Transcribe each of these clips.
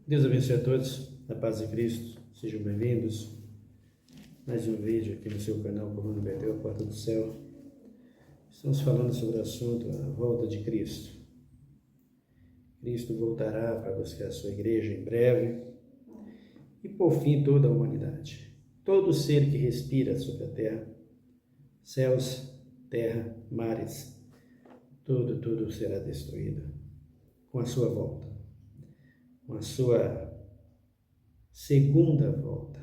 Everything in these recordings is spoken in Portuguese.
Deus abençoe a todos, a paz de Cristo, sejam bem-vindos. Mais um vídeo aqui no seu canal Comando Betel, a Porta do Céu. Estamos falando sobre o assunto, a volta de Cristo. Cristo voltará para buscar a sua igreja em breve e por fim toda a humanidade. Todo ser que respira sobre a terra, céus, terra, mares, tudo será destruído com a sua volta, com a sua segunda volta.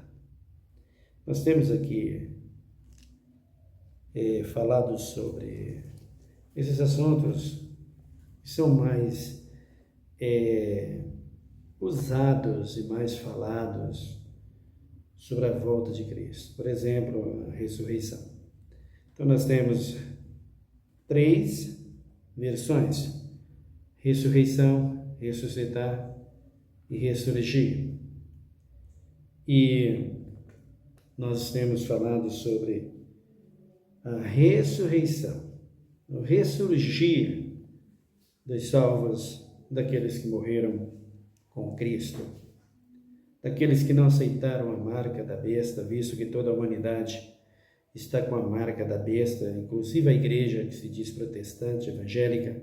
Nós temos aqui falado sobre esses assuntos que são mais usados e mais falados sobre a volta de Cristo. Por exemplo, a ressurreição. Então nós temos 3 versões: ressurreição, ressuscitar e ressurgir. E nós temos falado sobre a ressurreição, o ressurgir dos salvos, daqueles que morreram com Cristo, daqueles que não aceitaram a marca da besta, visto que toda a humanidade está com a marca da besta, inclusive a igreja que se diz protestante, evangélica,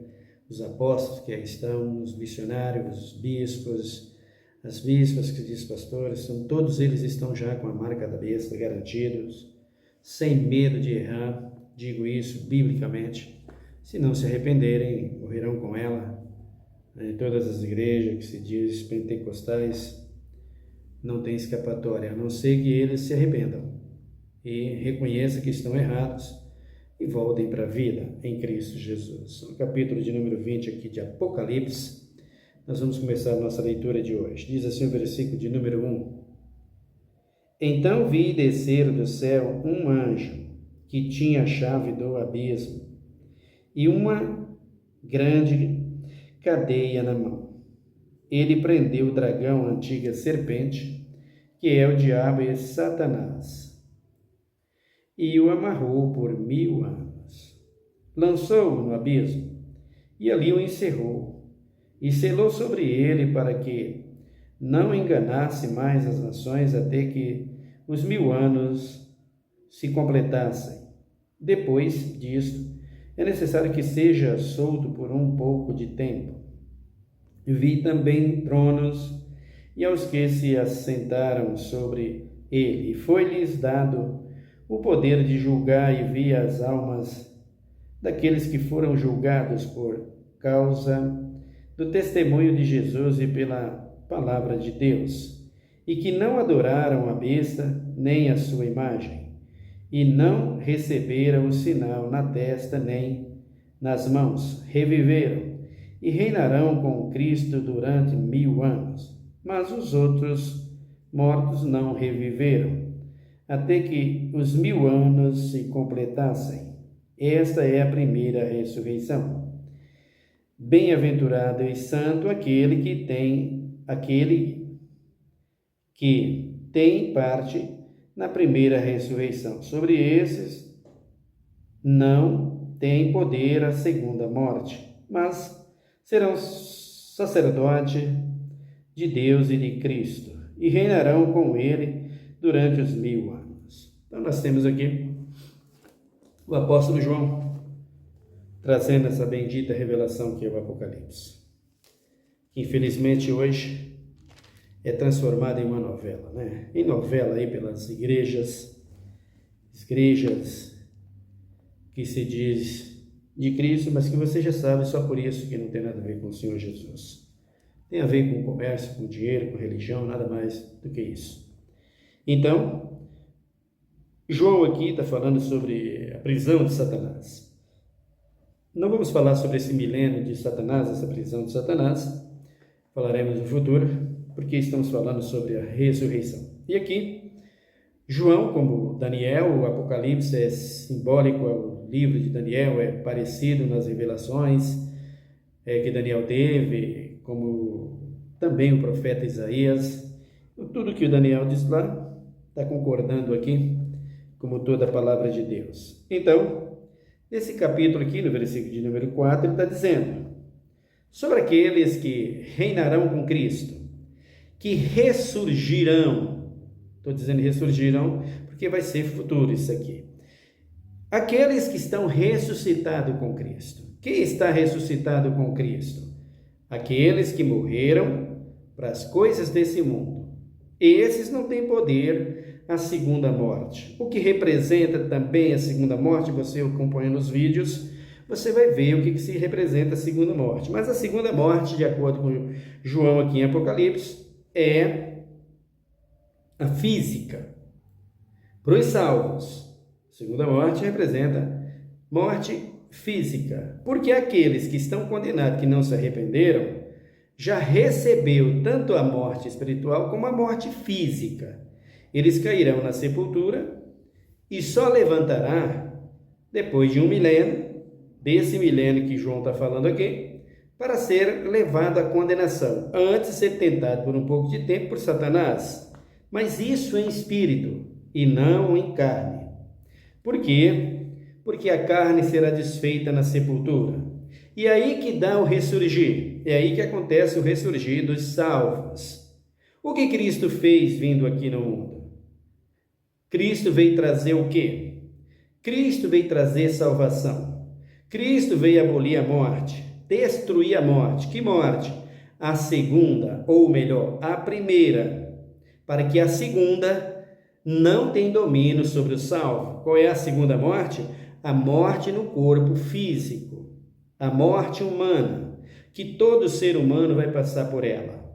os apóstolos que aí estão, os missionários, os bispos, as bispas que se diz pastores, todos eles estão já com a marca da besta, garantidos, sem medo de errar. Digo isso biblicamente. Se não se arrependerem, morrerão com ela. Em todas as igrejas que se diz pentecostais, não tem escapatória, a não ser que eles se arrependam e reconheçam que estão errados e voltem para a vida em Cristo Jesus. No capítulo de número 20 aqui de Apocalipse, nós vamos começar a nossa leitura de hoje. Diz assim o versículo de número 1. Então vi descer do céu um anjo que tinha a chave do abismo e uma grande cadeia na mão. Ele prendeu o dragão, a antiga serpente, que é o diabo e Satanás, e o amarrou por 1000 anos. Lançou-o no abismo e ali o encerrou e selou sobre ele para que não enganasse mais as nações até que os 1000 anos se completassem. Depois disto, é necessário que seja solto por um pouco de tempo. Vi também tronos e aos que se assentaram sobre ele, e foi-lhes dado o poder de julgar, e vi as almas daqueles que foram julgados por causa do testemunho de Jesus e pela palavra de Deus, e que não adoraram a besta nem a sua imagem, e não receberam o sinal na testa nem nas mãos. Reviveram e reinarão com Cristo durante 1000 anos. Mas os outros mortos não reviveram, até que os 1000 anos se completassem. Esta é a primeira ressurreição. Bem-aventurado e santo aquele que tem parte na primeira ressurreição. Sobre esses não tem poder a segunda morte, mas serão sacerdote de Deus e de Cristo, e reinarão com ele durante os 1000 anos. Então nós temos aqui o apóstolo João trazendo essa bendita revelação que é o Apocalipse, que infelizmente hoje é transformada em uma novela, né? Em novela aí pelas igrejas que se diz de Cristo, mas que você já sabe só por isso que não tem nada a ver com o Senhor Jesus. Tem a ver com comércio, com dinheiro, com religião, nada mais do que isso. Então, João aqui está falando sobre a prisão de Satanás. Não vamos falar sobre esse milênio de Satanás, essa prisão de Satanás. Falaremos no futuro, porque estamos falando sobre a ressurreição. E aqui, João, como Daniel, o Apocalipse é simbólico ao livro de Daniel, é parecido nas revelações que Daniel teve, como também o profeta Isaías. Tudo que o Daniel diz lá está concordando aqui, como toda a palavra de Deus. Então, nesse capítulo aqui, no versículo de número 4, ele está dizendo sobre aqueles que reinarão com Cristo que ressurgirão. Estou dizendo ressurgirão porque vai ser futuro isso aqui. Aqueles que estão ressuscitados com Cristo. Quem está ressuscitado com Cristo? Aqueles que morreram para as coisas desse mundo. Esses não têm poder à segunda morte. O que representa também a segunda morte, você acompanhando os vídeos, você vai ver o que se representa a segunda morte. Mas a segunda morte, de acordo com João aqui em Apocalipse, é a física. Para os salvos, a segunda morte representa morte física. Porque aqueles que estão condenados, que não se arrependeram, já recebeu tanto a morte espiritual como a morte física. Eles cairão na sepultura e só levantará depois de 1 milênio, desse milênio que João está falando aqui, para ser levado à condenação, antes de ser tentado por um pouco de tempo por Satanás. Mas isso em espírito e não em carne. Por quê? Porque a carne será desfeita na sepultura. E aí que dá o ressurgir. É aí que acontece o ressurgir dos salvos. O que Cristo fez vindo aqui no mundo? Cristo veio trazer o quê? Cristo veio trazer salvação. Cristo veio abolir a morte, destruir a morte. Que morte? A segunda, ou melhor, a primeira, para que a segunda não tenha domínio sobre o salvo. Qual é a segunda morte? A morte no corpo físico, a morte humana, que todo ser humano vai passar por ela.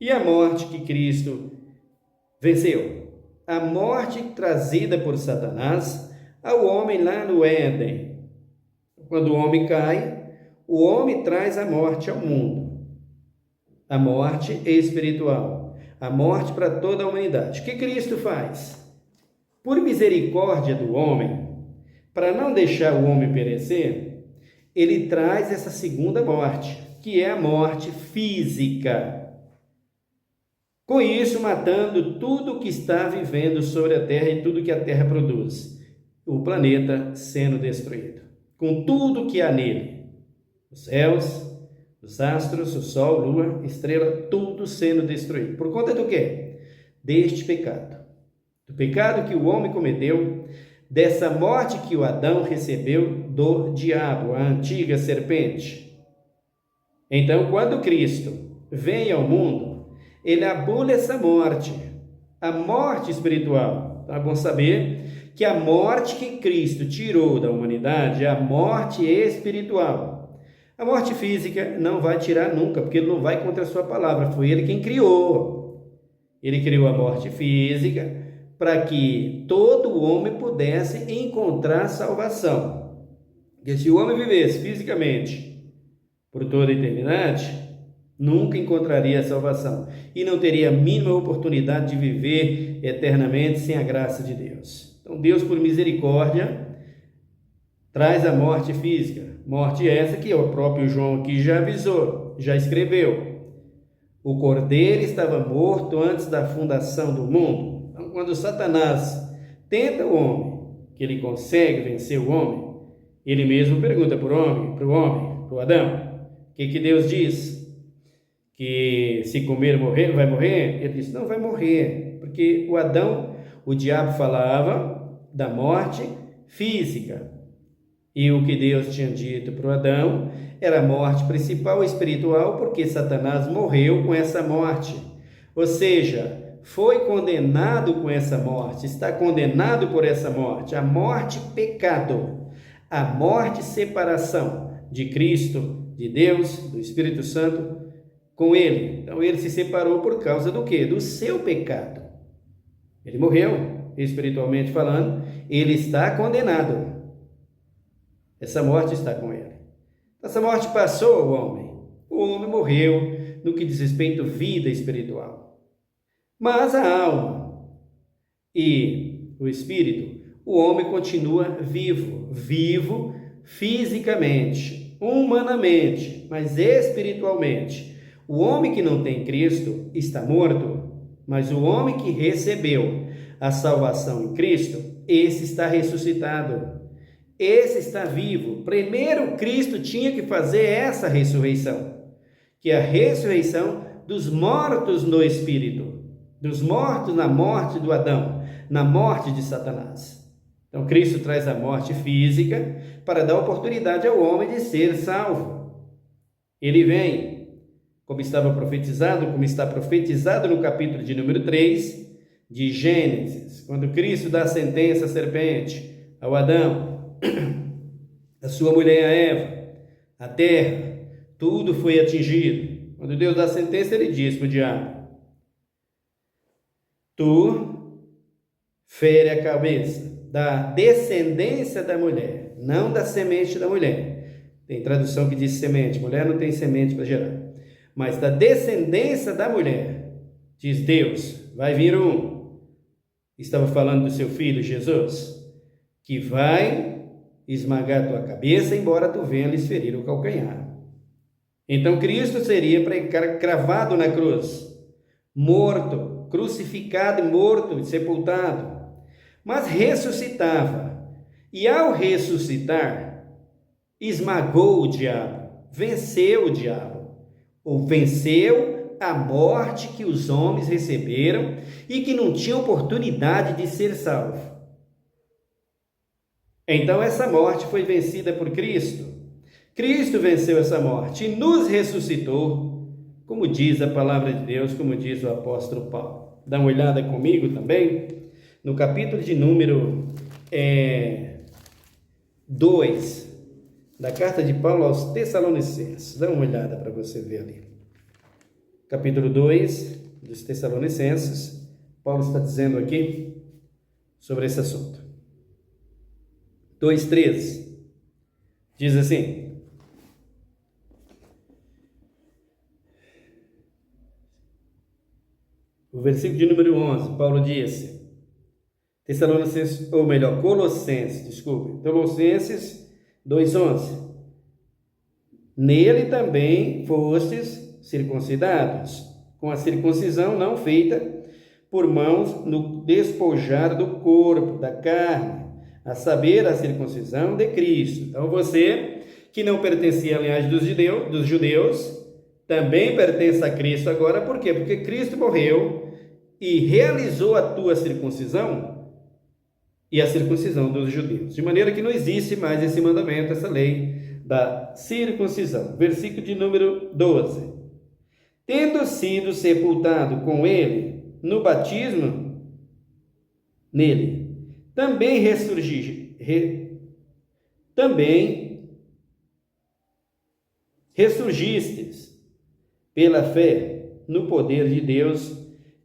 E a morte que Cristo venceu? A morte trazida por Satanás ao homem lá no Éden. Quando o homem cai, o homem traz a morte ao mundo. A morte espiritual, a morte para toda a humanidade. O que Cristo faz? Por misericórdia do homem, para não deixar o homem perecer, ele traz essa segunda morte, que é a morte física. Com isso, matando tudo que está vivendo sobre a terra e tudo que a terra produz. O planeta sendo destruído. Com tudo que há nele. Os céus, os astros, o sol, lua, estrela, tudo sendo destruído. Por conta do quê? Deste pecado. Do pecado que o homem cometeu, dessa morte que o Adão recebeu do diabo, a antiga serpente. Então, quando Cristo vem ao mundo, ele abole essa morte, a morte espiritual. Tá bom saber que a morte que Cristo tirou da humanidade é a morte espiritual. A morte física não vai tirar nunca, porque ele não vai contra a sua palavra, foi ele quem criou. Ele criou a morte física para que todo homem pudesse encontrar salvação. Porque se o homem vivesse fisicamente por toda a eternidade, nunca encontraria a salvação e não teria a mínima oportunidade de viver eternamente sem a graça de Deus. Então Deus, por misericórdia, traz a morte física, morte essa que o próprio João aqui já avisou, já escreveu. O cordeiro estava morto antes da fundação do mundo. Então, quando Satanás tenta o homem, que ele consegue vencer o homem, ele mesmo pergunta para o Adão, o que Deus diz? Que se comer morrer, vai morrer? Ele disse, não vai morrer, porque o diabo falava da morte física, e o que Deus tinha dito para o Adão era a morte principal espiritual, porque Satanás morreu com essa morte, ou seja, foi condenado com essa morte, está condenado por essa morte, a morte pecado, a morte separação de Cristo, de Deus, do Espírito Santo, com ele. Então ele se separou por causa do quê? Do seu pecado. Ele morreu, espiritualmente falando, ele está condenado. Essa morte está com ele. Essa morte passou ao homem. O homem morreu no que diz respeito à vida espiritual. Mas a alma e o espírito, o homem continua vivo fisicamente, humanamente, mas espiritualmente. O homem que não tem Cristo está morto, mas o homem que recebeu a salvação em Cristo, esse está ressuscitado, esse está vivo. Primeiro Cristo tinha que fazer essa ressurreição, que é a ressurreição dos mortos no espírito, dos mortos na morte do Adão, na morte de Satanás. Então, Cristo traz a morte física para dar oportunidade ao homem de ser salvo. Ele vem, como estava profetizado, como está profetizado no capítulo de número 3 de Gênesis, quando Cristo dá a sentença à serpente, ao Adão, a sua mulher, a Eva, a terra, tudo foi atingido. Quando Deus dá a sentença, ele diz para o diabo: tu fere a cabeça da descendência da mulher, não da semente da mulher. Tem tradução que diz semente, mulher não tem semente para gerar, mas da descendência da mulher, diz Deus, vai vir estava falando do seu filho Jesus, que vai esmagar tua cabeça, embora tu venha lhes ferir o calcanhar. Então Cristo seria cravado na cruz, morto, crucificado e morto, sepultado, mas ressuscitava, e ao ressuscitar, esmagou o diabo, venceu o diabo, ou venceu a morte que os homens receberam e que não tinham oportunidade de ser salvo. Então essa morte foi vencida por Cristo. Cristo venceu essa morte e nos ressuscitou, como diz a palavra de Deus, como diz o apóstolo Paulo. Dá uma olhada comigo também, no capítulo de número 2, da carta de Paulo aos Tessalonicenses. Dá uma olhada para você ver ali. Capítulo 2 dos Tessalonicenses, Paulo está dizendo aqui sobre esse assunto. 2:13, diz assim: o versículo de número 11, Paulo disse, Tessalonicenses, ou melhor, Colossenses 2:11, nele também fostes circuncidados, com a circuncisão não feita por mãos no despojar do corpo, da carne, a saber, a circuncisão de Cristo. Então você, que não pertencia à linhagem dos judeus, também pertence a Cristo agora. Por quê? Porque Cristo morreu e realizou a tua circuncisão e a circuncisão dos judeus, de maneira que não existe mais esse mandamento, essa lei da circuncisão. Versículo de número 12. Tendo sido sepultado com ele no batismo, nele, também ressurgistes pela fé no poder de Deus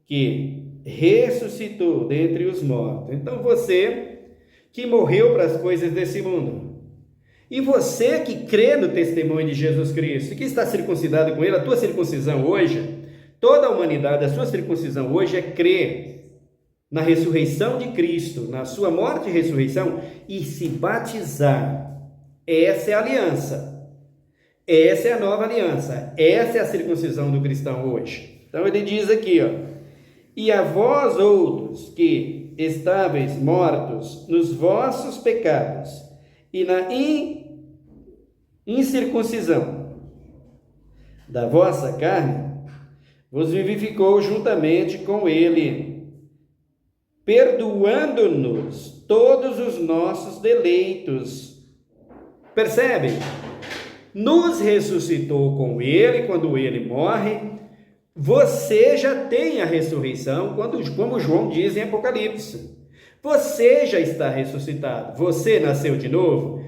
que ressuscitou dentre os mortos. Então você que morreu para as coisas desse mundo, e você que crê no testemunho de Jesus Cristo, que está circuncidado com ele, a tua circuncisão hoje, toda a humanidade, a sua circuncisão hoje é crer na ressurreição de Cristo, na sua morte e ressurreição, e se batizar. Essa é a aliança, essa é a nova aliança, essa é a circuncisão do cristão hoje. Então ele diz aqui, e a vós outros que estáveis mortos nos vossos pecados e na incircuncisão da vossa carne, vos vivificou juntamente com ele, perdoando-nos todos os nossos deleitos. Percebem? Nos ressuscitou com ele quando ele morre. Você já tem a ressurreição, como João diz em Apocalipse. Você já está ressuscitado. Você nasceu de novo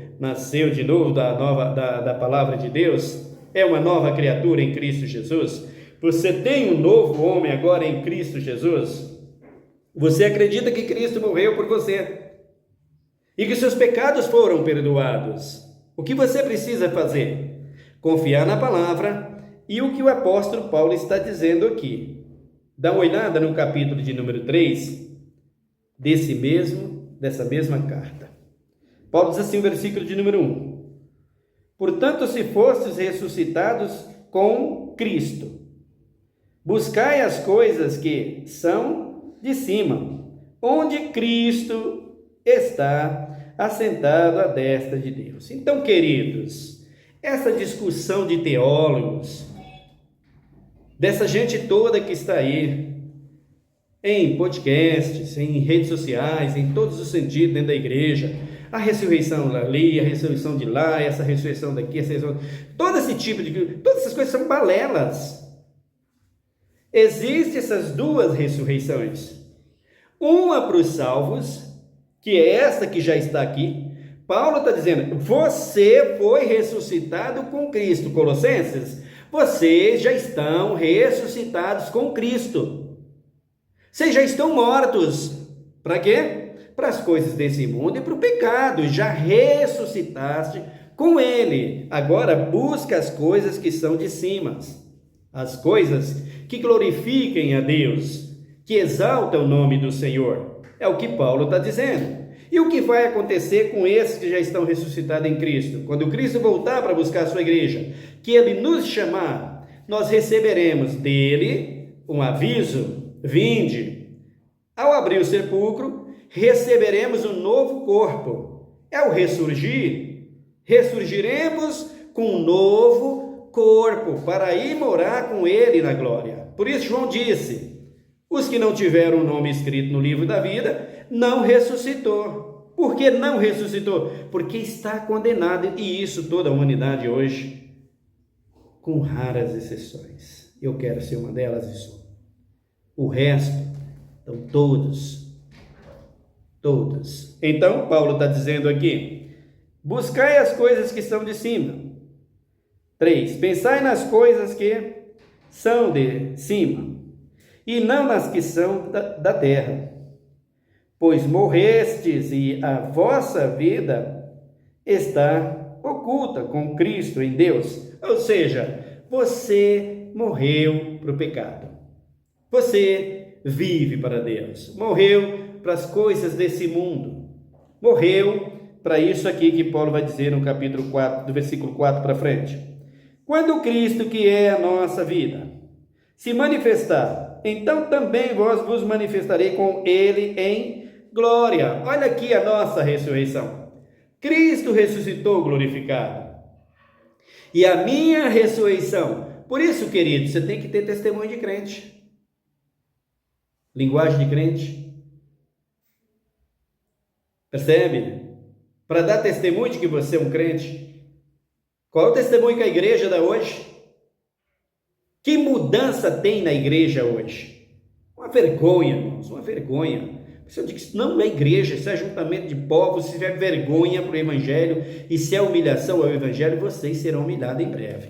da palavra de Deus. É uma nova criatura em Cristo Jesus. Você tem um novo homem agora em Cristo Jesus. Você acredita que Cristo morreu por você e que seus pecados foram perdoados. O que você precisa fazer? Confiar na palavra e o que o apóstolo Paulo está dizendo aqui. Dá uma olhada no capítulo de número 3 dessa mesma carta. Paulo diz assim, o versículo de número 1. Portanto, se fostes ressuscitados com Cristo, buscai as coisas que são de cima, onde Cristo está assentado à destra de Deus. Então, queridos, essa discussão de teólogos dessa gente toda que está aí, em podcasts, em redes sociais, em todos os sentidos dentro da igreja, a ressurreição ali, a ressurreição de lá, essa ressurreição daqui, essa ressurreição, todo esse tipo de... Todas essas coisas são balelas. Existem essas duas ressurreições. Uma para os salvos, que é essa que já está aqui. Paulo está dizendo, você foi ressuscitado com Cristo. Colossenses, vocês já estão ressuscitados com Cristo. Vocês já estão mortos. Para quê? Para as coisas desse mundo e para o pecado. Já ressuscitaste com Ele. Agora busca as coisas que são de cima. As coisas que glorifiquem a Deus, que exaltam o nome do Senhor. É o que Paulo está dizendo. E o que vai acontecer com esses que já estão ressuscitados em Cristo? Quando Cristo voltar para buscar a sua igreja, que Ele nos chamar, nós receberemos dele um aviso, vinde. Ao abrir o sepulcro, receberemos um novo corpo. É o ressurgir. Ressurgiremos com um novo corpo, para ir morar com Ele na glória. Por isso João disse, os que não tiveram o nome escrito no livro da vida, não ressuscitou. Por que não ressuscitou? Porque está condenado, e isso toda a humanidade hoje, com raras exceções. Eu quero ser uma delas e sou. O resto, então todos. Então, Paulo está dizendo aqui, buscai as coisas que são de cima. 3. Pensai nas coisas que são de cima, e não nas que são da terra. Pois morrestes, e a vossa vida está oculta com Cristo em Deus. Ou seja, você morreu para o pecado. Você vive para Deus. Morreu para as coisas desse mundo. Morreu para isso aqui que Paulo vai dizer no capítulo 4, do versículo 4 para frente. Quando Cristo, que é a nossa vida, se manifestar, então também vós vos manifestarei com Ele em glória. Olha aqui a nossa ressurreição. Cristo ressuscitou glorificado. E a minha ressurreição. Por isso, querido, você tem que ter testemunho de crente. Linguagem de crente. Percebe? Para dar testemunho de que você é um crente. Qual é o testemunho que a igreja dá hoje? Que mudança tem na igreja hoje? Uma vergonha, irmãos, uma vergonha. Você diz que isso não é igreja, isso é ajuntamento de povos. Se tiver vergonha para o evangelho e se é humilhação ao evangelho, vocês serão humilhados em breve.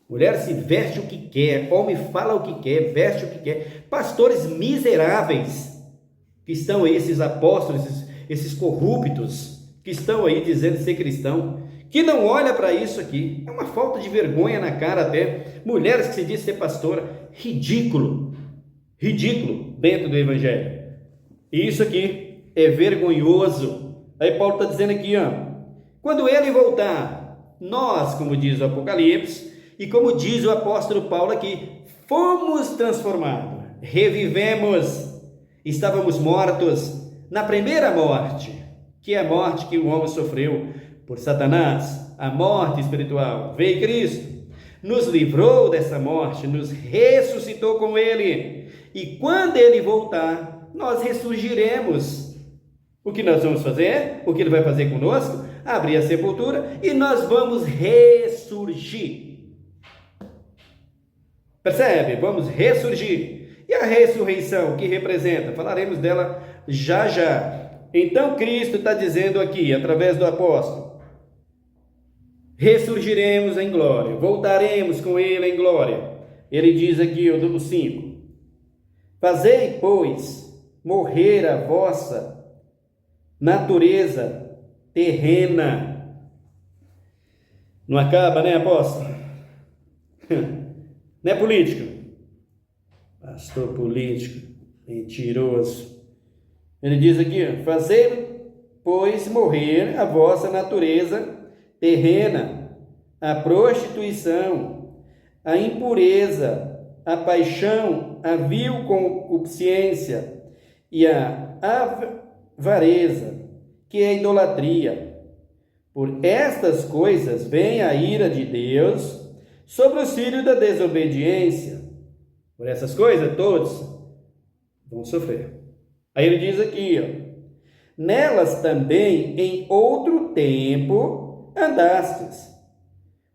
Mulher se veste o que quer, homem fala o que quer, veste o que quer. Pastores miseráveis, que estão aí, esses apóstolos, esses corruptos, que estão aí dizendo ser cristão, que não olha para isso aqui. É uma falta de vergonha na cara até. Mulheres que se diz ser pastora, ridículo dentro do evangelho. E isso aqui é vergonhoso. Aí Paulo está dizendo aqui, quando ele voltar, nós, como diz o Apocalipse, e como diz o apóstolo Paulo aqui, fomos transformados, revivemos, estávamos mortos na primeira morte, que é a morte que o homem sofreu por Satanás, a morte espiritual. Veio Cristo, nos livrou dessa morte, nos ressuscitou com Ele, e quando Ele voltar, nós ressurgiremos. O que nós vamos fazer? O que Ele vai fazer conosco? Abrir a sepultura e nós vamos ressurgir. Percebe? Vamos ressurgir. E a ressurreição, o que representa? Falaremos dela já já. Então Cristo está dizendo aqui, através do apóstolo, ressurgiremos em glória, voltaremos com Ele em glória. Ele diz aqui, o 5, fazei, pois, morrer a vossa natureza terrena. Não acaba, né, apóstolo? Não é político? Pastor político, mentiroso. Ele diz aqui, fazei, pois, morrer a vossa natureza terrena, a prostituição, a impureza, a paixão, a vil concupiscência e a avareza, que é a idolatria. Por estas coisas vem a ira de Deus sobre os filhos da desobediência. Por essas coisas, todos vão sofrer. Aí ele diz aqui, ó, nelas também em outro tempo andastes,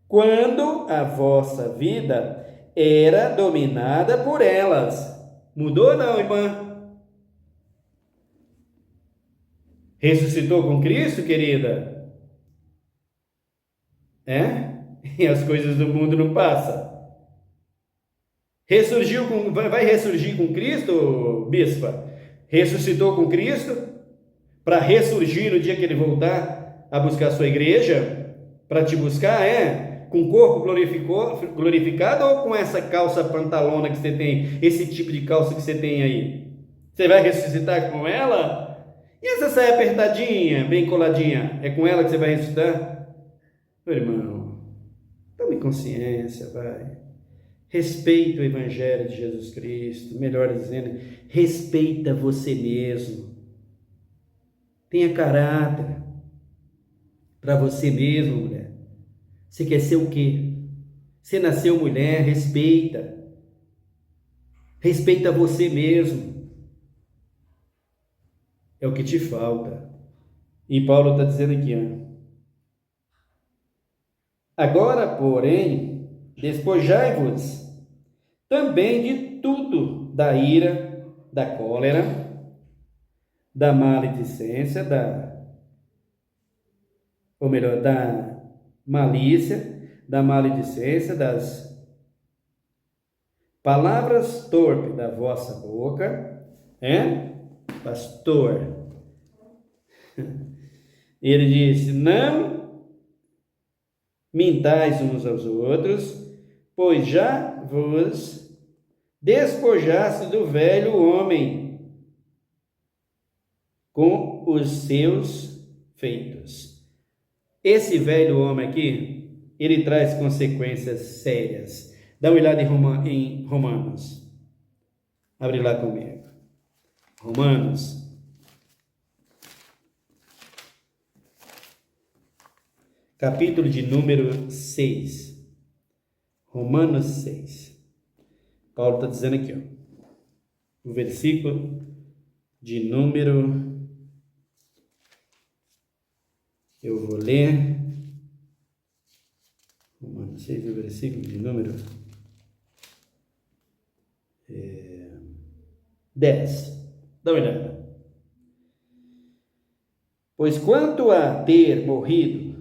quando a vossa vida era dominada por elas. Mudou não, irmã? Ressuscitou com Cristo, querida? E as coisas do mundo não passam. Vai ressurgir com Cristo, bispa? Ressuscitou com Cristo para ressurgir no dia que ele voltar a buscar a sua igreja, para te buscar, com o corpo glorificado ou com essa calça pantalona que você tem, esse tipo de calça que você tem aí? Você vai ressuscitar com ela? E essa saia apertadinha, bem coladinha, é com ela que você vai ressuscitar? Meu irmão, tome consciência, vai. Respeita o Evangelho de Jesus Cristo, melhor dizendo, respeita você mesmo. Tenha caráter para você mesmo, mulher. Você quer ser o quê? Você nasceu mulher, respeita. Respeita você mesmo. É o que te falta. E Paulo está dizendo aqui, agora, porém, despojai-vos também de tudo, da ira, da cólera, da maledicência, da malícia, da maledicência, das palavras torpes da vossa boca, pastor? Ele disse, não mintais uns aos outros, pois já vos despojaste do velho homem com os seus feitos. Esse velho homem aqui, ele traz consequências sérias. Dá uma olhada em Romanos. Abre lá comigo. Romanos. Capítulo de número 6. Romanos 6. Paulo está dizendo aqui, o versículo de número, eu vou ler, Romanos 6, o versículo de número 10. Dá uma olhada. Pois quanto a ter morrido,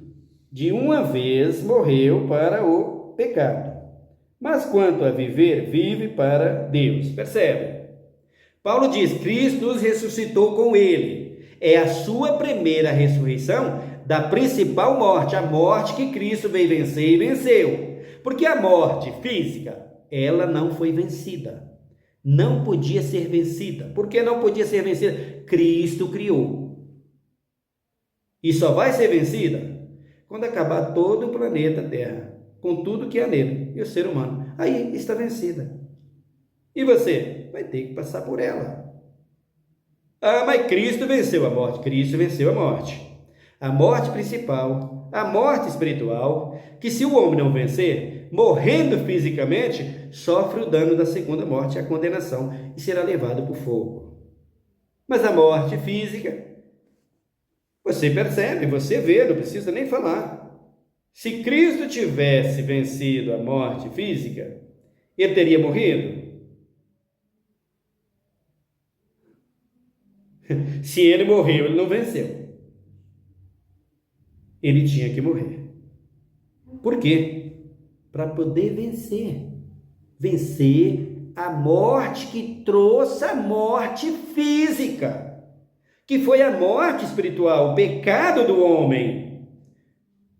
de uma vez morreu para o pecado. Mas quanto a viver, vive para Deus. Percebe? Paulo diz, Cristo nos ressuscitou com ele. É a sua primeira ressurreição da principal morte, a morte que Cristo veio vencer e venceu. Porque a morte física, ela não foi vencida. Não podia ser vencida. Por que não podia ser vencida? Cristo criou. E só vai ser vencida quando acabar todo o planeta Terra, com tudo que há nele, e o ser humano. Aí está vencida. E você vai ter que passar por ela. Mas Cristo venceu a morte. Cristo venceu a morte. A morte principal, a morte espiritual, que se o homem não vencer, morrendo fisicamente, sofre o dano da segunda morte, a condenação, e será levado para o fogo. Mas a morte física, você percebe, você vê, não precisa nem falar. Se Cristo tivesse vencido a morte física, ele teria morrido? Se ele morreu, ele não venceu. Ele tinha que morrer. Por quê? Para poder vencer. Vencer a morte que trouxe a morte física, que foi a morte espiritual, o pecado do homem.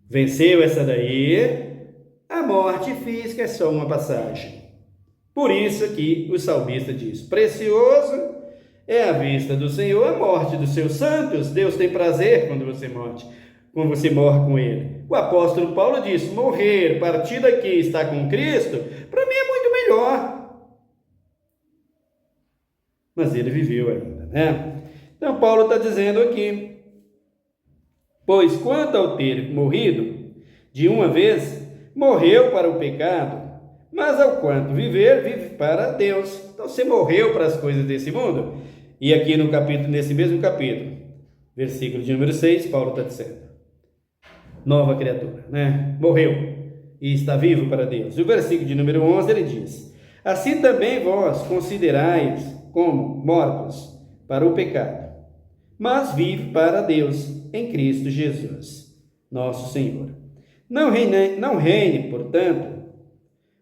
Venceu essa daí, a morte física é só uma passagem. Por isso aqui o salmista diz, precioso é a vista do Senhor a morte dos seus santos. Deus tem prazer quando você morre com ele. O apóstolo Paulo diz, morrer, partir daqui e estar com Cristo, para mim é muito melhor. Mas ele viveu ainda, né? Então Paulo está dizendo aqui, pois quanto ao ter morrido de uma vez, morreu para o pecado, mas ao quanto viver, vive para Deus. Então você morreu para as coisas desse mundo. E aqui no capítulo, nesse mesmo capítulo, versículo de número 6, Paulo está dizendo: nova criatura, né? Morreu e está vivo para Deus. E o versículo de número 11 ele diz: assim também vós considerais como mortos para o pecado, mas vive para Deus em Cristo Jesus, nosso Senhor. Não reine, portanto,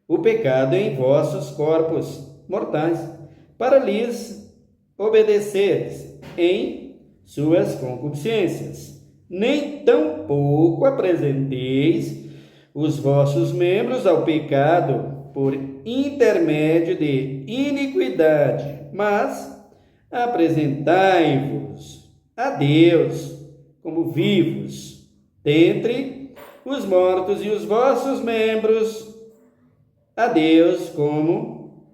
o pecado em vossos corpos mortais, para lhes obedeceres em suas concupiscências, nem tampouco apresenteis os vossos membros ao pecado por intermédio de iniquidade, mas apresentai-vos a Deus como vivos dentre os mortos, e os vossos membros a Deus como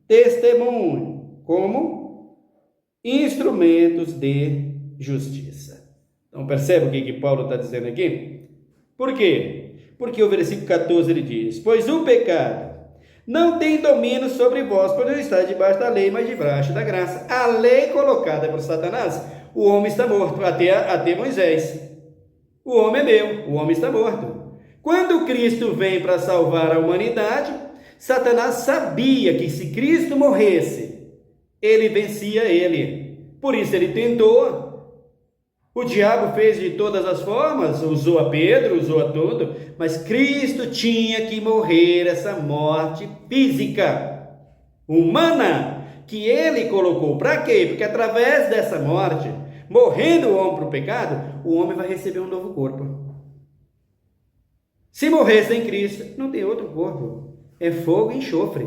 testemunho, como instrumentos de justiça. Então percebe o que Paulo está dizendo aqui? Por quê? Porque o versículo 14 ele diz: pois o pecado não tem domínio sobre vós, por não estar debaixo da lei, mas debaixo da graça. A lei colocada por Satanás, o homem está morto, até Moisés. O homem é meu, o homem está morto. Quando Cristo vem para salvar a humanidade, Satanás sabia que se Cristo morresse, ele vencia ele. Por isso ele tentou. O diabo fez de todas as formas, usou a Pedro, usou a tudo, mas Cristo tinha que morrer essa morte física, humana, que ele colocou. Para quê? Porque através dessa morte, morrendo o homem para o pecado, o homem vai receber um novo corpo. Se morrer sem Cristo, não tem outro corpo. É fogo e enxofre.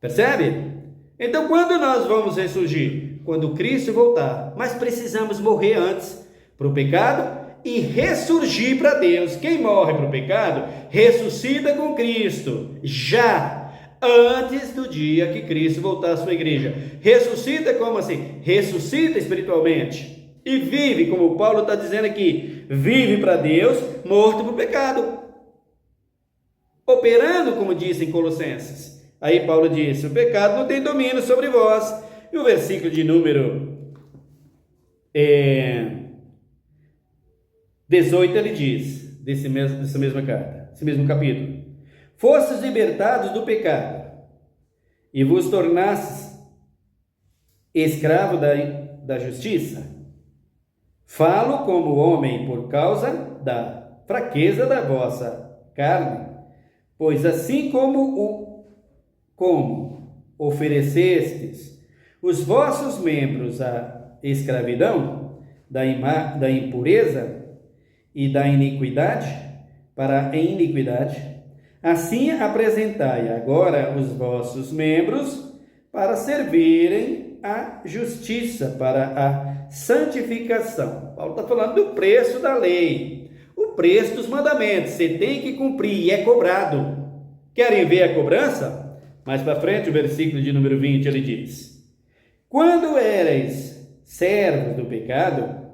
Percebe? Então, quando nós vamos ressurgir? Quando Cristo voltar. Mas precisamos morrer antes para o pecado e ressurgir para Deus. Quem morre para o pecado, ressuscita com Cristo, já antes do dia que Cristo voltar à sua igreja. Ressuscita como assim? Ressuscita espiritualmente e vive, como Paulo está dizendo aqui, vive para Deus, morto para o pecado, operando como diz em Colossenses. Aí Paulo disse: o pecado não tem domínio sobre vós. E o versículo de número 18 ele diz, dessa mesma carta, desse mesmo capítulo: fostes libertados do pecado e vos tornastes escravo da justiça. Falo como homem por causa da fraqueza da vossa carne, pois assim como oferecestes os vossos membros à escravidão da impureza e da iniquidade para a iniquidade, assim apresentai agora os vossos membros para servirem à justiça, para a santificação. Paulo está falando do preço da lei, o preço dos mandamentos. Você tem que cumprir e é cobrado. Querem ver a cobrança? Mais para frente, o versículo de número 20, ele diz: quando erais servos do pecado,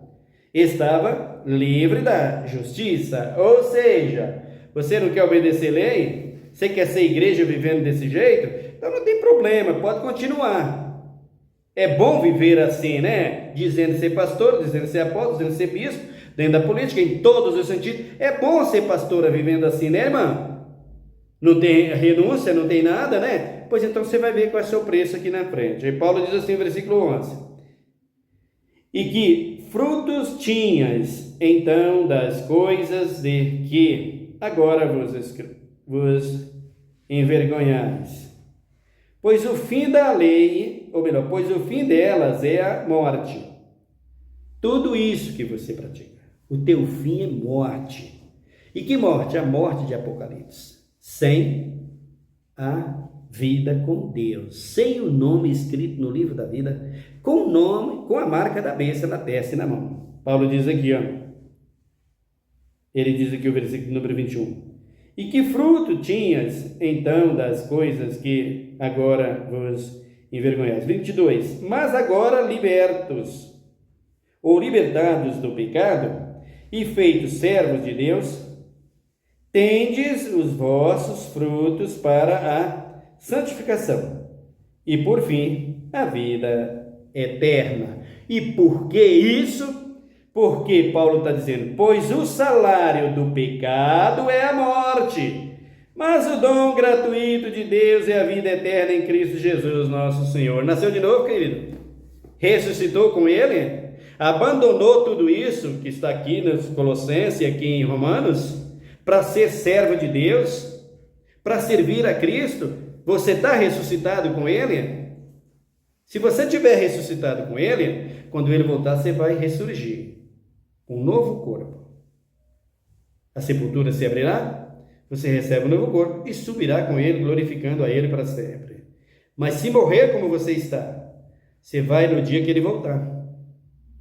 estava livre da justiça. Ou seja, você não quer obedecer lei? Você quer ser igreja vivendo desse jeito? Então não tem problema, pode continuar. É bom viver assim, né? Dizendo ser pastor, dizendo ser apóstolo, dizendo ser bispo, dentro da política, em todos os sentidos. É bom ser pastora vivendo assim, né, irmã? Não tem renúncia, não tem nada, né? Pois então você vai ver qual é o seu preço aqui na frente. Aí Paulo diz assim, versículo 11: e que frutos tinhas então das coisas de que agora vos envergonhais? Pois o fim da lei, ou melhor, pois o fim delas é a morte. Tudo isso que você pratica, o teu fim é morte. E que morte? A morte de Apocalipse. Sem a vida com Deus, sem o nome escrito no livro da vida, com o nome, com a marca da besta na testa e na mão. Paulo diz aqui, ele diz aqui o versículo número 21: e que fruto tinhas então das coisas que agora vos envergonhais? 22: mas agora libertos ou libertados do pecado e feitos servos de Deus, tendes os vossos frutos para a santificação e, por fim, a vida eterna. E por que isso? Porque Paulo está dizendo, pois o salário do pecado é a morte, mas o dom gratuito de Deus é a vida eterna em Cristo Jesus, nosso Senhor. Nasceu de novo, querido? Ressuscitou com Ele? Abandonou tudo isso que está aqui nos Colossenses e aqui em Romanos para ser servo de Deus, para servir a Cristo? Você está ressuscitado com Ele? Se você tiver ressuscitado com Ele, quando Ele voltar, você vai ressurgir com um novo corpo. A sepultura se abrirá, você recebe um novo corpo e subirá com Ele, glorificando a Ele para sempre. Mas se morrer como você está, você vai no dia que Ele voltar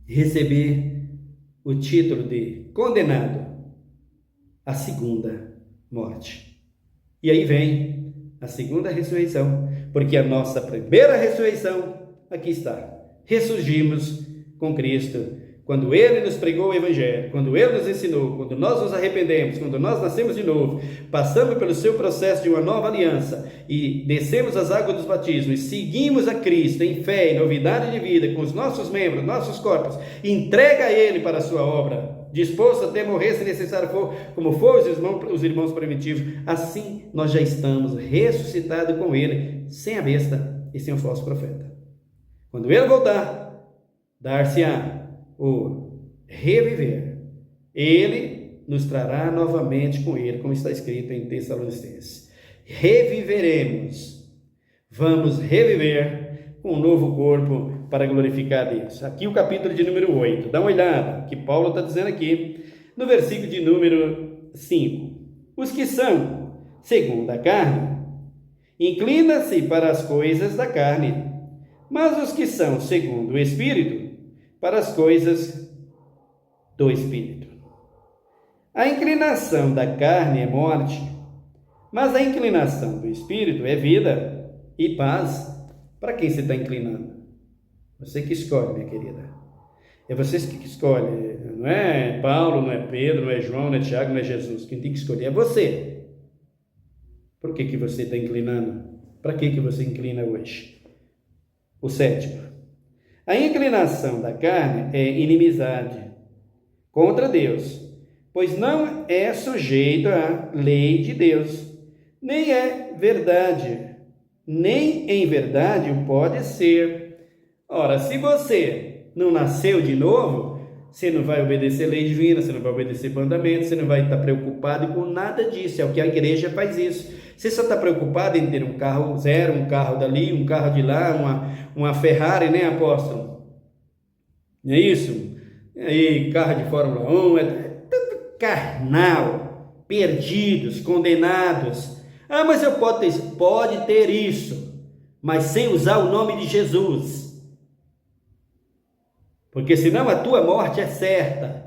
receber o título de condenado à segunda morte. E aí vem a segunda ressurreição, porque a nossa primeira ressurreição, aqui está, ressurgimos com Cristo, quando Ele nos pregou o Evangelho, quando Ele nos ensinou, quando nós nos arrependemos, quando nós nascemos de novo, passamos pelo seu processo de uma nova aliança e descemos as águas dos batismos e seguimos a Cristo em fé e novidade de vida com os nossos membros, nossos corpos, entrega a Ele para a sua obra, disposto até morrer se necessário for, como foram os irmãos primitivos. Assim nós já estamos ressuscitados com Ele, sem a besta e sem o falso profeta. Quando Ele voltar, dar-se-á o reviver. Ele nos trará novamente com Ele, como está escrito em Tessalonicenses. Reviveremos. Vamos reviver com um novo corpo para glorificar a Deus. Aqui o capítulo de número 8. Dá uma olhada, que Paulo está dizendo aqui, no versículo de número 5. Os que são segundo a carne, inclina-se para as coisas da carne, mas os que são segundo o Espírito, para as coisas do Espírito. A inclinação da carne é morte, mas a inclinação do Espírito é vida e paz. Para quem você está inclinando? Você que escolhe, minha querida. É vocês que escolhem. Não é Paulo, não é Pedro, não é João, não é Tiago, não é Jesus. Quem tem que escolher é você. Por que você está inclinando? Para que você inclina hoje? O sétimo. A inclinação da carne é inimizade contra Deus, pois não é sujeito à lei de Deus, nem é verdade, nem em verdade o pode ser. Ora, se você não nasceu de novo, você não vai obedecer lei divina, você não vai obedecer mandamentos, você não vai estar preocupado com nada disso. É o que a igreja faz isso. Você só está preocupado em ter um carro zero, um carro dali, um carro de lá, uma Ferrari, né, apóstolo? Não é isso? E aí, carro de Fórmula 1, é tanto carnal, perdidos, condenados. Ah, mas eu posso ter isso. Pode ter isso, mas sem usar o nome de Jesus. Porque senão a tua morte é certa.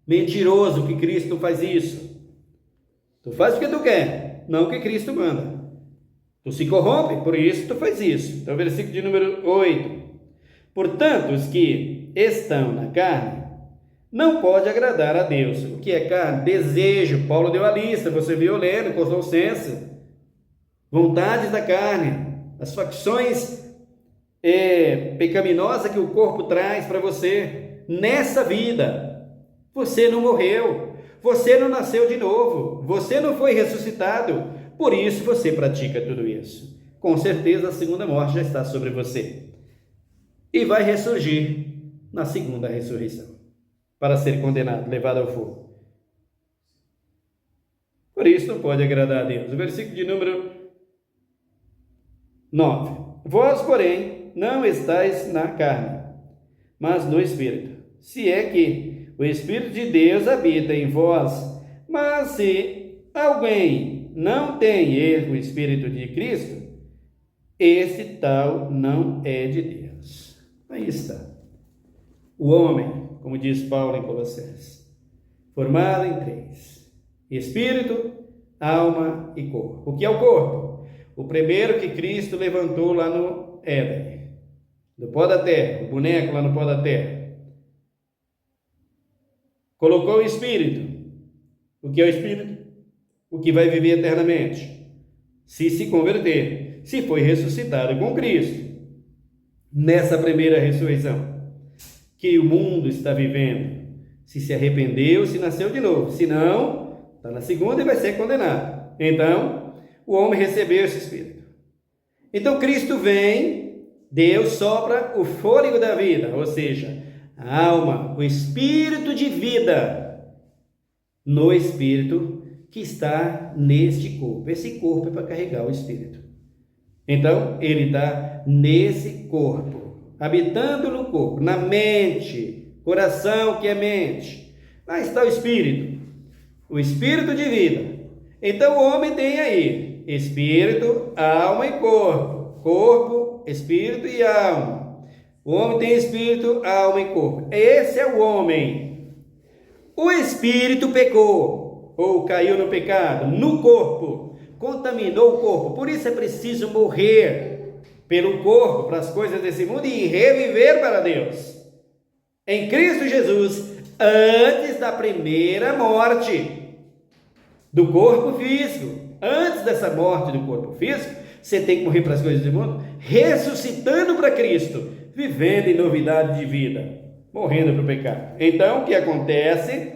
Mentiroso que Cristo não faz isso. Tu faz o que tu quer, não o que Cristo manda. Tu se corrompe, por isso tu faz isso. Então, versículo de número 8. Portanto, os que estão na carne não pode agradar a Deus. O que é carne? Desejo. Paulo deu a lista, você viu lendo, Colossenses. Vontades da carne, as facções pecaminosas que o corpo traz para você nessa vida. Você não morreu, você não nasceu de novo, você não foi ressuscitado, por isso você pratica tudo isso. Com certeza a segunda morte já está sobre você e vai ressurgir na segunda ressurreição para ser condenado, levado ao fogo. Por isso não pode agradar a Deus. O versículo de número 9. Vós, porém, não estáis na carne, mas no Espírito, se é que o Espírito de Deus habita em vós. Mas se alguém não tem o Espírito de Cristo, esse tal não é de Deus. Aí está. O homem, como diz Paulo em Colossenses, formado em três: Espírito, alma e corpo. O que é o corpo? O primeiro que Cristo levantou lá no Éden, do pó da terra, o boneco lá no pó da terra. Colocou o Espírito. O que é o Espírito? o que vai viver eternamente, se converter, se foi ressuscitado com Cristo. Nessa primeira ressurreição que o mundo está vivendo, se arrependeu, se nasceu de novo. Se não, está na segunda e vai ser condenado. Então, o homem recebeu esse Espírito. Então, Cristo vem, Deus sopra o fôlego da vida, ou seja, a alma, o Espírito de vida, no Espírito que está neste corpo. Esse corpo é para carregar o Espírito. Então, ele está nesse corpo, habitando no corpo, na mente, coração que é mente. Lá está o Espírito de vida. Então, o homem tem aí Espírito, alma e corpo. Corpo, Espírito e alma. O homem tem Espírito, alma e corpo. Esse é o homem. O Espírito pecou, ou caiu no pecado, no corpo. Contaminou o corpo, por isso é preciso morrer pelo corpo, para as coisas desse mundo e reviver para Deus, em Cristo Jesus, antes da primeira morte do corpo físico. Antes dessa morte do corpo físico, você tem que morrer para as coisas do mundo, ressuscitando para Cristo, vivendo em novidade de vida, morrendo para o pecado. Então, o que acontece?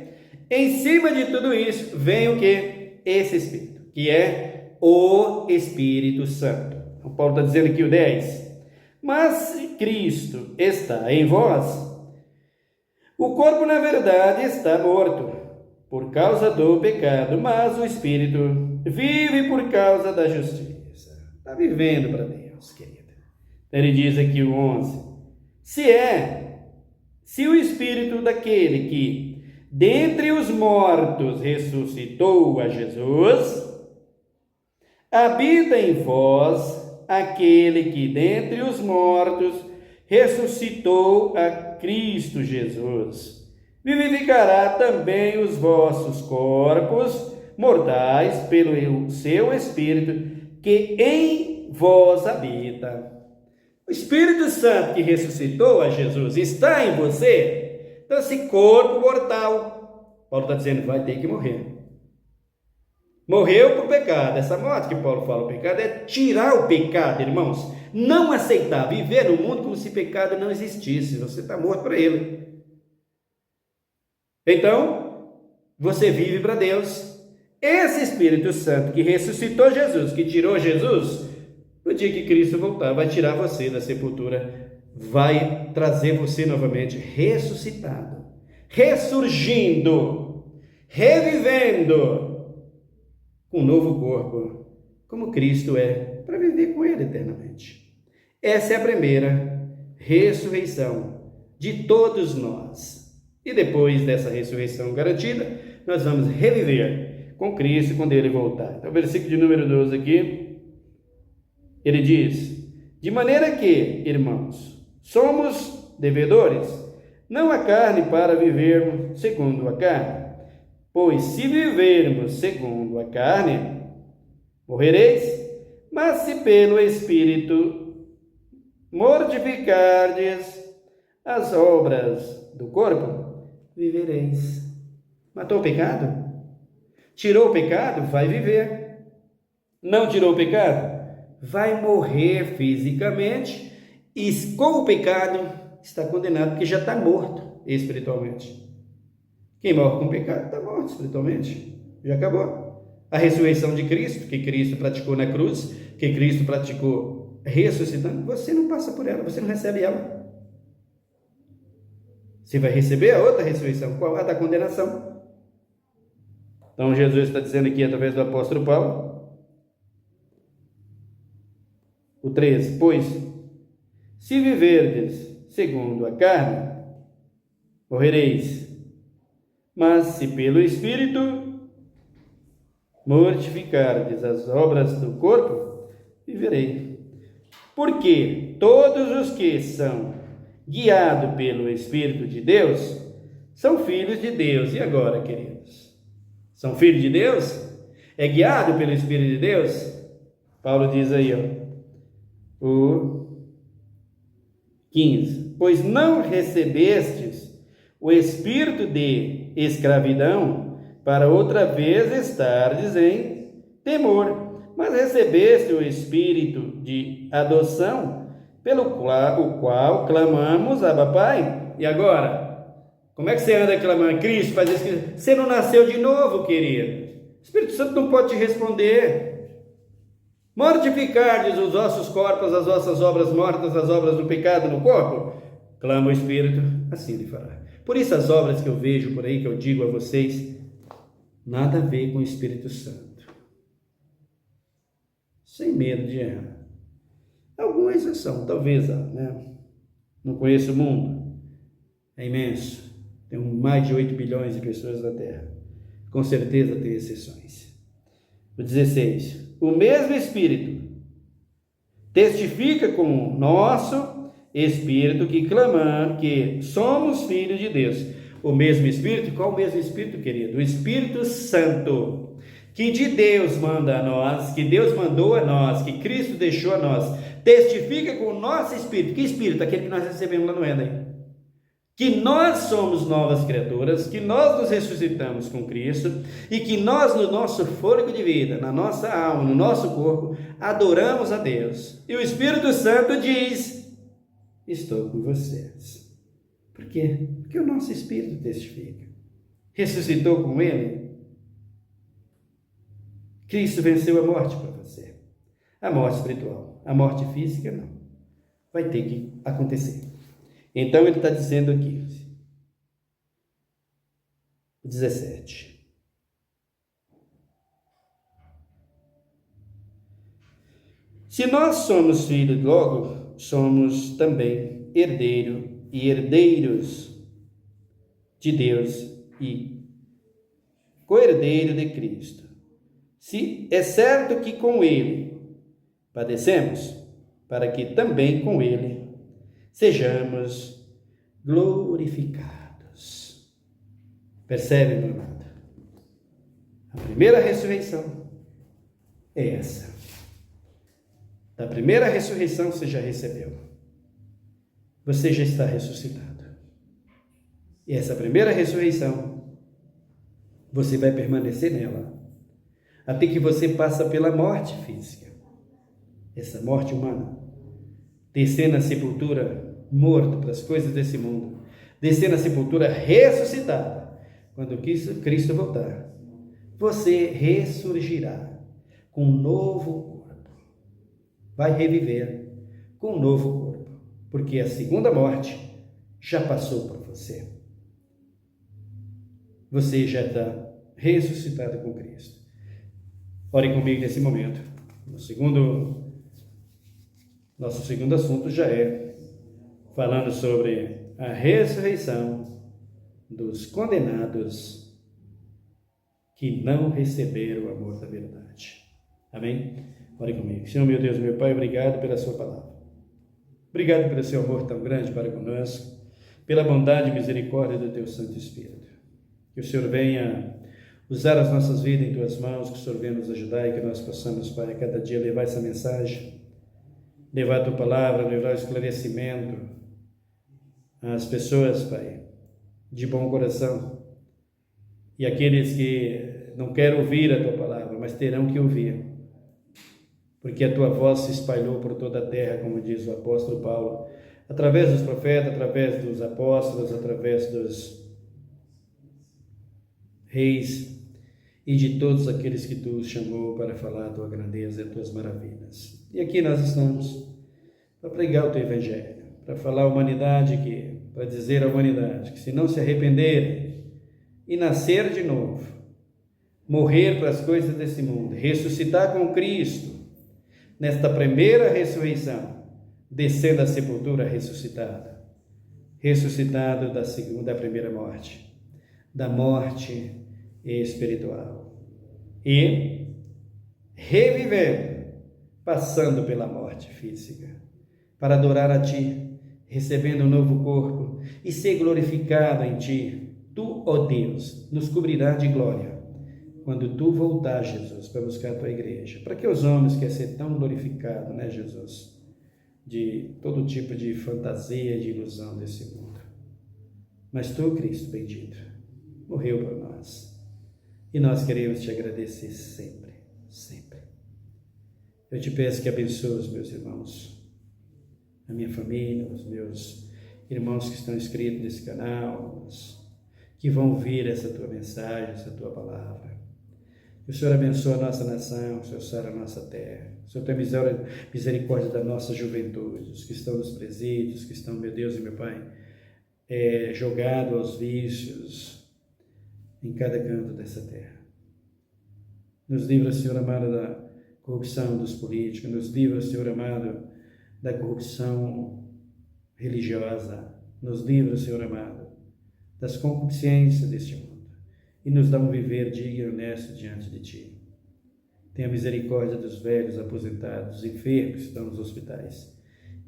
Em cima de tudo isso, vem o que? Esse Espírito, que é o Espírito Santo. O Paulo está dizendo aqui o 10. Mas se Cristo está em vós, o corpo na verdade está morto por causa do pecado, mas o Espírito vive por causa da justiça. Está vivendo para Deus, querida. Ele diz aqui o 11. Se o Espírito daquele que dentre os mortos ressuscitou a Jesus, habita em vós aquele que dentre os mortos ressuscitou a Cristo Jesus. Vivificará também os vossos corpos mortais pelo seu Espírito que em vós habita. O Espírito Santo que ressuscitou a Jesus está em você. Então esse corpo mortal, Paulo está dizendo, vai ter que morrer. Morreu para o pecado. Essa morte que Paulo fala, o pecado é tirar o pecado, irmãos. Não aceitar, viver no mundo como se pecado não existisse. Você está morto para ele. Então, você vive para Deus. Esse Espírito Santo que ressuscitou Jesus, que tirou Jesus, no dia que Cristo voltar, vai tirar você da sepultura, vai trazer você novamente ressuscitado, ressurgindo, revivendo, com um novo corpo, como Cristo é, para viver com Ele eternamente. Essa é a primeira ressurreição de todos nós. E depois dessa ressurreição garantida, nós vamos reviver com Cristo quando Ele voltar. Então, o versículo de número 12 aqui, ele diz: de maneira que, irmãos, somos devedores, não a carne para vivermos segundo a carne. Pois se vivermos segundo a carne, morrereis, mas se pelo Espírito mortificardes as obras do corpo, vivereis. Matou o pecado? Tirou o pecado? Vai viver. Não tirou o pecado? Vai morrer fisicamente e com o pecado está condenado, porque já está morto espiritualmente. Quem morre com o pecado está morto espiritualmente. Já acabou. A ressurreição de Cristo, que Cristo praticou na cruz, que Cristo praticou ressuscitando, você não passa por ela, você não recebe ela. Você vai receber a outra ressurreição. Qual? A da condenação. Então Jesus está dizendo aqui através do apóstolo Paulo, o 13, pois se viverdes segundo a carne, morrereis. Mas se pelo Espírito mortificardes as obras do corpo, viverei. Porque todos os que são guiados pelo Espírito de Deus são filhos de Deus. E agora, queridos? São filhos de Deus? É guiado pelo Espírito de Deus? Paulo diz aí, o 15. Pois não recebestes o espírito de escravidão para outra vez estardes em temor, mas recebeste o Espírito de adoção, pelo qual clamamos, Abba, Pai. E agora, como é que você anda clamando? Cristo faz isso. Você não nasceu de novo, querido. O Espírito Santo não pode te responder. Mortificardes os vossos corpos, as vossas obras mortas, as obras do pecado no corpo? Clama o Espírito, assim lhe fará. Por isso as obras que eu vejo por aí, que eu digo a vocês, nada a ver com o Espírito Santo. Sem medo de errar. Alguma exceção, talvez há, né? Não conheço o mundo. É imenso. Tem mais de 8 bilhões de pessoas na Terra. Com certeza tem exceções. O 16. O mesmo Espírito testifica com o nosso Espírito que clamamos que somos filhos de Deus. O mesmo Espírito, qual o mesmo Espírito, querido? O Espírito Santo, que de Deus manda a nós, que Deus mandou a nós, que Cristo deixou a nós, testifica com o nosso Espírito. Que Espírito? Aquele que nós recebemos lá no Éden. Que nós somos novas criaturas, que nós nos ressuscitamos com Cristo e que nós, no nosso fôlego de vida, na nossa alma, no nosso corpo, adoramos a Deus. E o Espírito Santo diz: estou com vocês. Por quê? Porque o nosso Espírito testifica. Ressuscitou com Ele. Cristo venceu a morte para você. A morte espiritual. A morte física, não. Vai ter que acontecer. Então ele está dizendo aqui, 17. Se nós somos filhos, logo somos também herdeiros de Deus e co-herdeiro de Cristo. Se é certo que com Ele padecemos, para que também com Ele sejamos glorificados. Percebe, meu amado? A primeira ressurreição é essa. Da primeira ressurreição você já recebeu. Você já está ressuscitado. E essa primeira ressurreição, você vai permanecer nela, até que você passa pela morte física. Essa morte humana. Descer na sepultura morto para as coisas desse mundo, descer na sepultura ressuscitada. Quando Cristo voltar, você ressurgirá com um novo corpo, vai reviver com um novo corpo, porque a segunda morte já passou por você. Você já está ressuscitado com Cristo. Ore comigo nesse momento. Nosso segundo assunto já é falando sobre a ressurreição dos condenados que não receberam o amor da verdade. Amém? Ore comigo. Senhor, meu Deus, meu Pai, obrigado pela sua palavra. Obrigado pelo seu amor tão grande para conosco, pela bondade e misericórdia do teu Santo Espírito. Que o Senhor venha usar as nossas vidas em tuas mãos, que o Senhor venha nos ajudar e que nós possamos, Pai, a cada dia levar essa mensagem, levar a tua palavra, levar o esclarecimento às pessoas, Pai, de bom coração. E aqueles que não querem ouvir a tua palavra, mas terão que ouvir, porque a tua voz se espalhou por toda a terra, como diz o apóstolo Paulo, através dos profetas, através dos apóstolos, através dos reis e de todos aqueles que tu chamou para falar a tua grandeza e as tuas maravilhas. E aqui nós estamos para pregar o teu evangelho, para falar à humanidade para dizer à humanidade que se não se arrependerem e nascer de novo, morrer para as coisas desse mundo, ressuscitar com Cristo, nesta primeira ressurreição, descer da sepultura ressuscitado da primeira morte, da morte espiritual, e revivendo, passando pela morte física, para adorar a Ti, recebendo um novo corpo e ser glorificado em Ti. Tu, ó Deus, nos cobrirá de glória quando Tu voltar, Jesus, para buscar a Tua igreja. Para que os homens querem ser tão glorificados, né, Jesus? De todo tipo de fantasia, de ilusão desse mundo. Mas Tu, Cristo bendito, morreu por nós. E nós queremos te agradecer sempre, sempre. Eu te peço que abençoe os meus irmãos, a minha família, os meus irmãos que estão inscritos nesse canal, que vão ouvir essa tua mensagem, essa tua palavra. Que o Senhor abençoe a nossa nação, o Senhor sara a nossa terra. O Senhor tenha misericórdia da nossa juventude, os que estão nos presídios, que estão, meu Deus e meu Pai, jogados aos vícios em cada canto dessa terra. Nos livra, Senhor amado, da corrupção dos políticos, nos livra, Senhor amado, da corrupção religiosa, nos livra, Senhor amado, das concupiscências deste mundo e nos dá um viver digno e honesto diante de Ti. Tenha misericórdia dos velhos, aposentados, enfermos que estão nos hospitais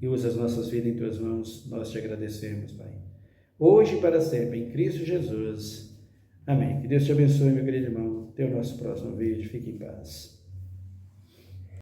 e usa as nossas vidas em Tuas mãos. Nós te agradecemos, Pai. Hoje e para sempre, em Cristo Jesus. Amém. Que Deus te abençoe, meu querido irmão. Até o nosso próximo vídeo. Fique em paz.